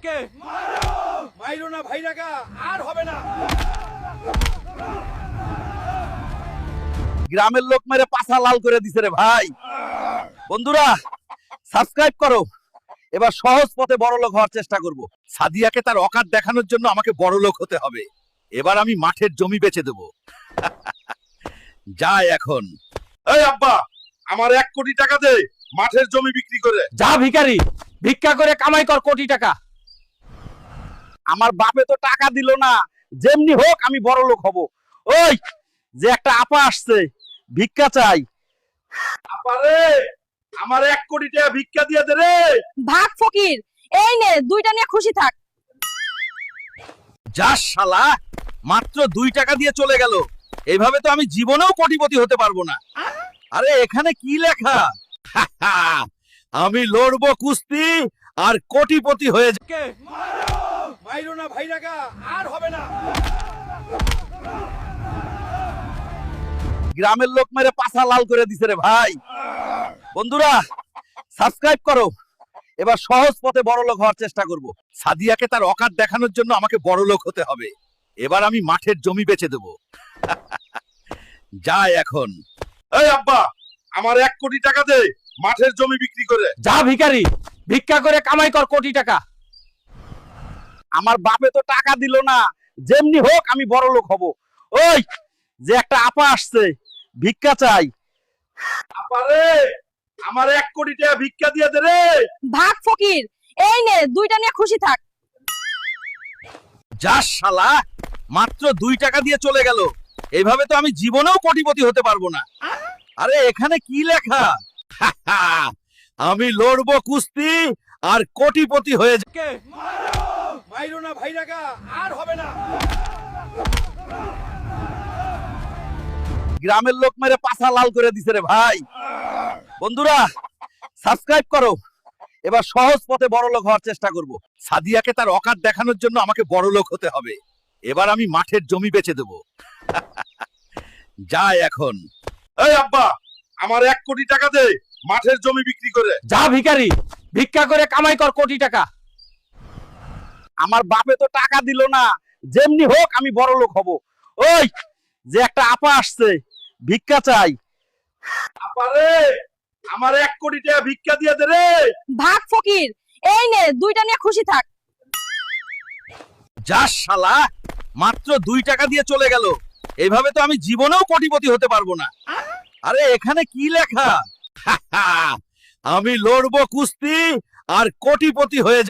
কে মাইরো না ভাইরাকা, আর হবে না। গ্রামের লোক মেরে পাছা লাল করে দিছে রে ভাই। বন্ধুরা সাবস্ক্রাইব করো, এবার সহজ পথে বড় লোক হওয়ার চেষ্টা করব। সাদিয়াকে তার অকাত দেখানোর জন্য আমাকে বড় লোক হতে হবে। এবার আমি মাঠের জমি বেচে দেব। যাই এখন। এই আব্বা, আমার 1 কোটি টাকা দে মাঠের জমি বিক্রি করে। যা ভিখারি, ভিক্ষা করে কামাই কর কোটি টাকা। আমার বাপে তো টাকা দিল না, যেমনি হোক আমি বড় লোক হব। ওই যে একটা আপা আসছে, ভিক্ষা চাই। আপা রে, আমার 1 কোটি টাকা ভিক্ষা দিয়ে দে রে। ভাগ ফকির, এই নে 2টা নিয়ে খুশি থাক। যা শালা, মাত্র 2 টাকা দিয়ে চলে গেল। এইভাবে তো আমি জীবনেও কোটিপতি হতে পারবো না। আরে এখানে কি লেখা? আমি লড়বো কুস্তি আর কোটিপতি হয়ে যাব। কে মাইরো না ভাইরাকা, আর হবে না। গ্রামের লোক মেরে পাছা লাল করে দিছে রে ভাই। বন্ধুরা সাবস্ক্রাইব করো, এবার সহজ পথে বড় লোক হওয়ার চেষ্টা করব। সাদিয়াকে তার অকাত দেখানোর জন্য আমাকে বড় লোক হতে হবে। এবার আমি মাঠের জমি বেচে দেব। যাই এখন। এই আব্বা, আমার 1 কোটি টাকা দে মাঠের জমি বিক্রি করে। যা ভিখারি, ভিক্ষা করে কামাই কর কোটি টাকা। আমার বাপে তো টাকা দিল না, যেমনি হোক আমি বড় লোক হব। ওই যে একটা আপা আসছে, ভিক্ষা চাই। আপা রে, আমার 1 কোটি টাকা ভিক্ষা দিয়ে দে রে। ভাগ ফকির, এই নে 2টা নিয়ে খুশি থাক। যা শালা, মাত্র 2 টাকা দিয়ে চলে গেল। এইভাবে তো আমি জীবনেও কোটিপতি হতে পারবো না। আরে এখানে কি লেখা? আমি লড়বো কুস্তি আর কোটিপতি হয়ে যাব। কে মাইরো না ভাইরাকা, আর হবে না। গ্রামের লোক মেরে পাছা লাল করে দিছে রে ভাই। বন্ধুরা সাবস্ক্রাইব করো, এবার সহজ পথে বড় লোক হওয়ার চেষ্টা করব। সাদিয়াকে তার অকাত দেখানোর জন্য আমাকে বড় লোক হতে হবে। এবার আমি মাঠের জমি বেচে দেব। যাই এখন। এই আব্বা, আমার 1 কোটি টাকা দে মাঠের জমি বিক্রি করে। যা ভিখারি, ভিক্ষা করে কামাই কর কোটি টাকা। আমার বাপে তো টাকা দিল না, যেমনি হোক আমি বড় লোক হব। ওই যে একটা আপা আসছে, ভিক্ষা চাই। আপা রে, আমার 1 কোটি টাকা ভিক্ষা দিয়ে দে রে। ভাগ ফকির, এই নে 2টা নিয়ে খুশি থাক। যা শালা, মাত্র 2 টাকা দিয়ে চলে গেল। এইভাবে তো আমি জীবনেও কোটিপতি হতে পারবো না। আরে এখানে কি লেখা? আমি লড়বো কুস্তি আর কোটিপতি হয়ে যাব।